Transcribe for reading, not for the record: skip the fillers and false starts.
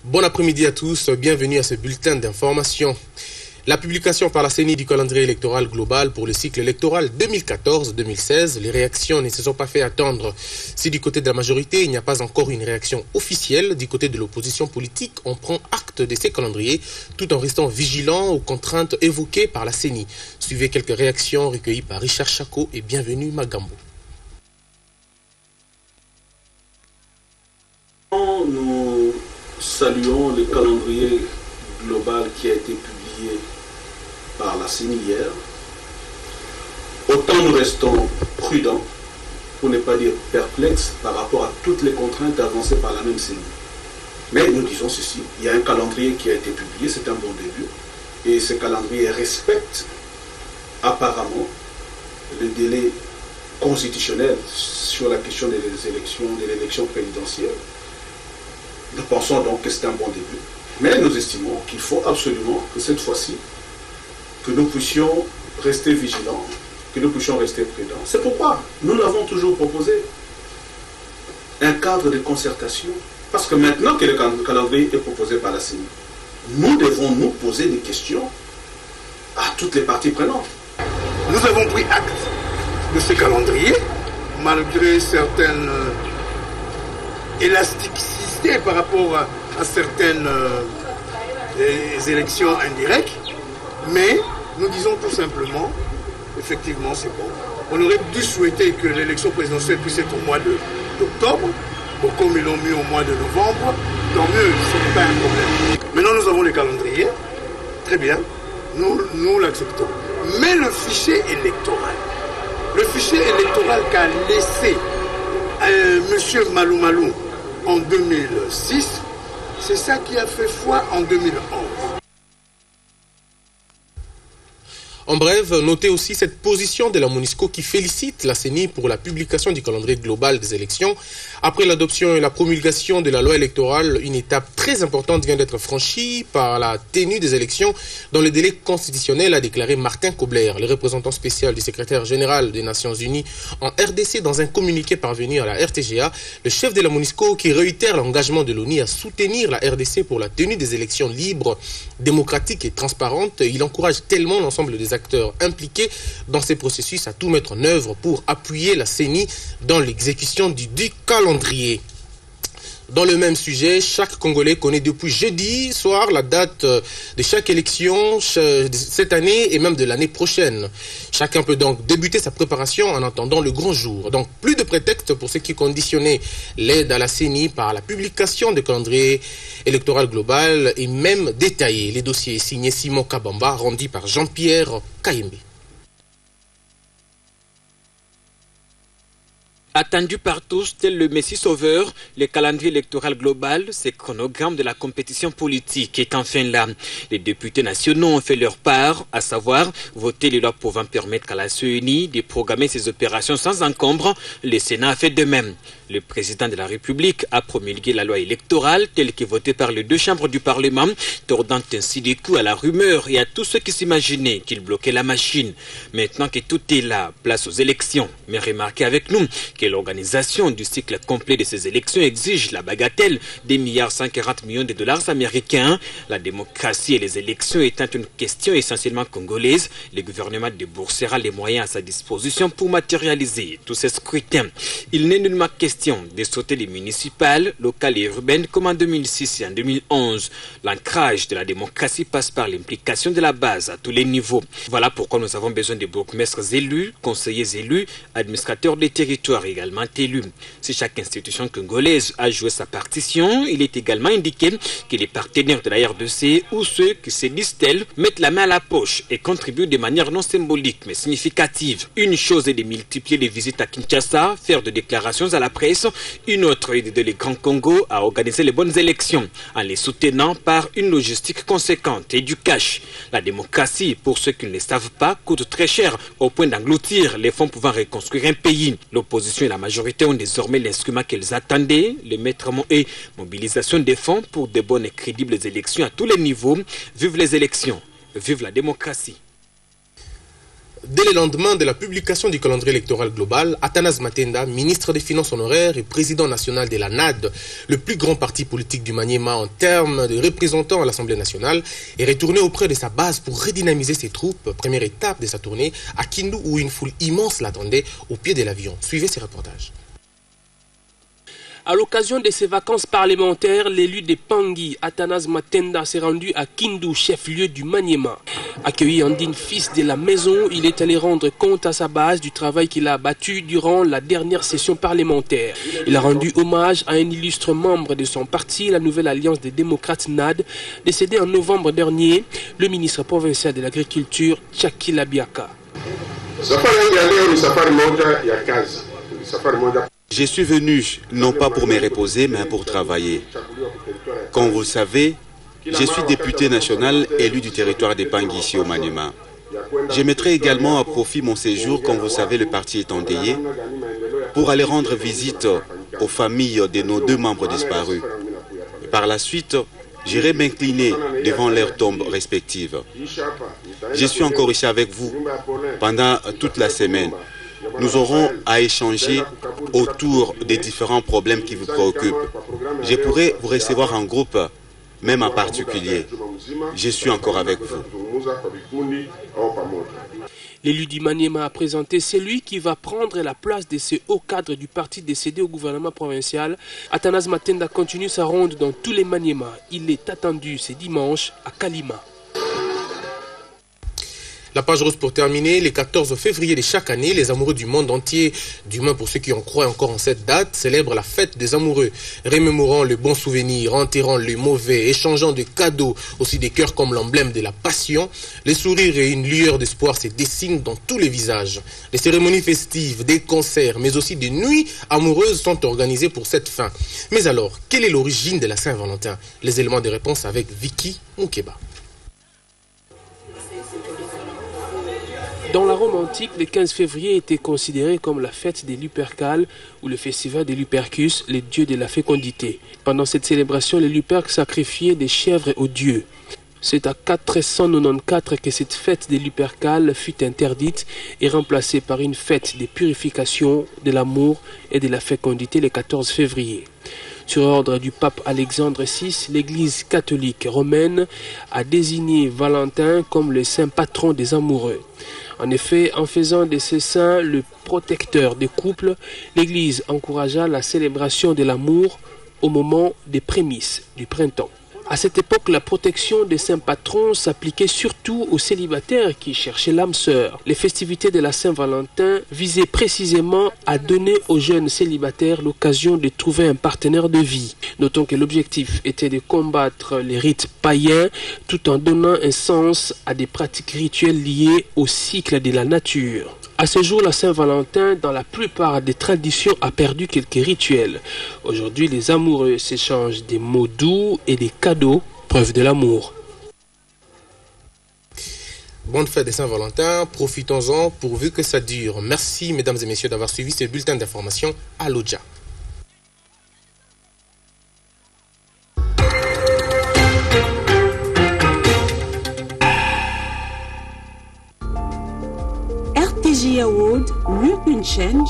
Bon après-midi à tous, bienvenue à ce bulletin d'information. La publication par la CENI du calendrier électoral global pour le cycle électoral 2014-2016, les réactions ne se sont pas fait attendre. Si du côté de la majorité, il n'y a pas encore une réaction officielle, du côté de l'opposition politique, on prend acte de ces calendriers tout en restant vigilant aux contraintes évoquées par la CENI. Suivez quelques réactions recueillies par Richard Chako et bienvenue Magambo. Nous saluons le calendrier global qui a été publié par la CENI hier. Autant nous restons prudents, pour ne pas dire perplexes, par rapport à toutes les contraintes avancées par la même CENI. Mais nous disons ceci, il y a un calendrier qui a été publié, c'est un bon début, et ce calendrier respecte apparemment le délai constitutionnel sur la question des élections, de l'élection présidentielle. Nous pensons donc que c'est un bon début. Mais nous estimons qu'il faut absolument que cette fois-ci, que nous puissions rester vigilants, que nous puissions rester prudents. C'est pourquoi nous l'avons toujours proposé. Un cadre de concertation. Parce que maintenant que le calendrier est proposé par la CENI, nous devons nous poser des questions à toutes les parties prenantes. Nous avons pris acte de ce calendrier, malgré certaines élasticités par rapport à certaines élections indirectes, mais nous disons tout simplement, effectivement c'est bon. On aurait dû souhaiter que l'élection présidentielle puisse être au mois d'octobre, comme ils l'ont mis au mois de novembre, tant mieux, ce n'est pas un problème. Maintenant nous avons le calendrier, très bien, nous l'acceptons. Mais le fichier électoral qu'a laissé M. Malou en 2006, c'est ça qui a fait foi en 2011. En bref, notez aussi cette position de la MONUSCO qui félicite la CENI pour la publication du calendrier global des élections. Après l'adoption et la promulgation de la loi électorale, une étape très importante vient d'être franchie par la tenue des élections dans le délai constitutionnel, a déclaré Martin Kobler, le représentant spécial du secrétaire général des Nations Unies en RDC, dans un communiqué parvenu à la RTGA. Le chef de la MONUSCO qui réitère l'engagement de l'ONU à soutenir la RDC pour la tenue des élections libres, démocratiques et transparentes. Il encourage tellement l'ensemble des acteurs impliqués dans ces processus à tout mettre en œuvre pour appuyer la CENI dans l'exécution du calendrier. Dans le même sujet, chaque Congolais connaît depuis jeudi soir la date de chaque élection cette année et même de l'année prochaine. Chacun peut donc débuter sa préparation en attendant le grand jour. Donc plus de prétexte pour ceux qui conditionnaient l'aide à la CENI par la publication du calendrier électoral global et même détaillé. Les dossiers signés Simon Kabamba, rendu par Jean-Pierre Kayembe. Attendu par tous, tel le Messie Sauveur, le calendrier électoral global, ce chronogramme de la compétition politique est enfin là. Les députés nationaux ont fait leur part, à savoir voter les lois pouvant permettre à la CENI de programmer ses opérations sans encombre. Le Sénat a fait de même. Le président de la République a promulgué la loi électorale telle que votée par les deux chambres du Parlement, tordant ainsi des coups à la rumeur et à tous ceux qui s'imaginaient qu'il bloquait la machine. Maintenant que tout est là, place aux élections. Mais remarquez avec nous que l'organisation du cycle complet de ces élections exige la bagatelle des $140 millions américains. La démocratie et les élections étant une question essentiellement congolaise, le gouvernement déboursera les moyens à sa disposition pour matérialiser tous ces scrutins. Il n'est nullement question de sauter les municipales, locales et urbaines comme en 2006 et en 2011. L'ancrage de la démocratie passe par l'implication de la base à tous les niveaux. Voilà pourquoi nous avons besoin de bourgmestres élus, conseillers élus, administrateurs des territoires également élus. Si chaque institution congolaise a joué sa partition, il est également indiqué que les partenaires de la RDC ou ceux qui se disent tels mettent la main à la poche et contribuent de manière non symbolique mais significative. Une chose est de multiplier les visites à Kinshasa, faire de déclarations à la presse. Une autre est d'aider le Grand Congo à organiser les bonnes élections en les soutenant par une logistique conséquente et du cash. La démocratie, pour ceux qui ne le savent pas, coûte très cher au point d'engloutir les fonds pouvant reconstruire un pays. L'opposition et la majorité ont désormais l'instrument qu'elles attendaient, le maîtrement et mobilisation des fonds pour de bonnes et crédibles élections à tous les niveaux. Vive les élections, vive la démocratie. Dès le lendemain de la publication du calendrier électoral global, Athanase Matenda, ministre des Finances honoraire et président national de la NAD, le plus grand parti politique du Maniema en termes de représentants à l'Assemblée nationale, est retourné auprès de sa base pour redynamiser ses troupes, première étape de sa tournée à Kindu où une foule immense l'attendait au pied de l'avion. Suivez ces reportages. À l'occasion de ses vacances parlementaires, l'élu de Pangui, Athanase Matenda, s'est rendu à Kindu, chef-lieu du Maniema. Accueilli en digne fils de la maison, il est allé rendre compte à sa base du travail qu'il a abattu durant la dernière session parlementaire. Il a rendu hommage à un illustre membre de son parti, la Nouvelle Alliance des démocrates NAD, décédé en novembre dernier, le ministre provincial de l'Agriculture, Tchakila Biaka. Je suis venu non pas pour me reposer, mais pour travailler. Comme vous le savez, je suis député national élu du territoire de Pangui ici au Maniema. Je mettrai également à profit mon séjour, comme vous savez, le parti est endeuillé, pour aller rendre visite aux familles de nos 2 membres disparus. Et par la suite, j'irai m'incliner devant leurs tombes respectives. Je suis encore ici avec vous pendant toute la semaine. Nous aurons à échanger autour des différents problèmes qui vous préoccupent. Je pourrai vous recevoir en groupe, même en particulier. Je suis encore avec vous. L'élu du Maniema a présenté celui qui va prendre la place de ce haut cadre du parti décédé au gouvernement provincial. Athanase Matenda continue sa ronde dans tous les Maniema. Il est attendu ce dimanche à Kalima. La page rose pour terminer, le 14 février de chaque année, les amoureux du monde entier, du moins pour ceux qui en croient encore en cette date, célèbrent la fête des amoureux, remémorant les bons souvenirs, enterrant les mauvais, échangeant des cadeaux, aussi des cœurs comme l'emblème de la passion. Les sourires et une lueur d'espoir se dessinent dans tous les visages. Les cérémonies festives, des concerts, mais aussi des nuits amoureuses sont organisées pour cette fin. Mais alors, quelle est l'origine de la Saint-Valentin? Les éléments de réponse avec Vicky Moukeba. Dans la Rome antique, le 15 février était considéré comme la fête des Lupercales ou le festival des Lupercus, les dieux de la fécondité. Pendant cette célébration, les Luperques sacrifiaient des chèvres aux dieux. C'est à 494 que cette fête des Lupercales fut interdite et remplacée par une fête de purification, de l'amour et de la fécondité le 14 février. Sur ordre du pape Alexandre VI, l'Église catholique romaine a désigné Valentin comme le saint patron des amoureux. En effet, en faisant de ce saint le protecteur des couples, l'Église encouragea la célébration de l'amour au moment des prémices du printemps. À cette époque, la protection des saints patrons s'appliquait surtout aux célibataires qui cherchaient l'âme sœur. Les festivités de la Saint-Valentin visaient précisément à donner aux jeunes célibataires l'occasion de trouver un partenaire de vie. Notons que l'objectif était de combattre les rites païens tout en donnant un sens à des pratiques rituelles liées au cycle de la nature. À ce jour, la Saint-Valentin, dans la plupart des traditions, a perdu quelques rituels. Aujourd'hui, les amoureux s'échangent des mots doux et des cadeaux, preuve de l'amour. Bonne fête de Saint-Valentin, profitons-en pourvu que ça dure. Merci mesdames et messieurs d'avoir suivi ce bulletin d'information à l'Odja. RTG Award, mieux qu'une chaîne,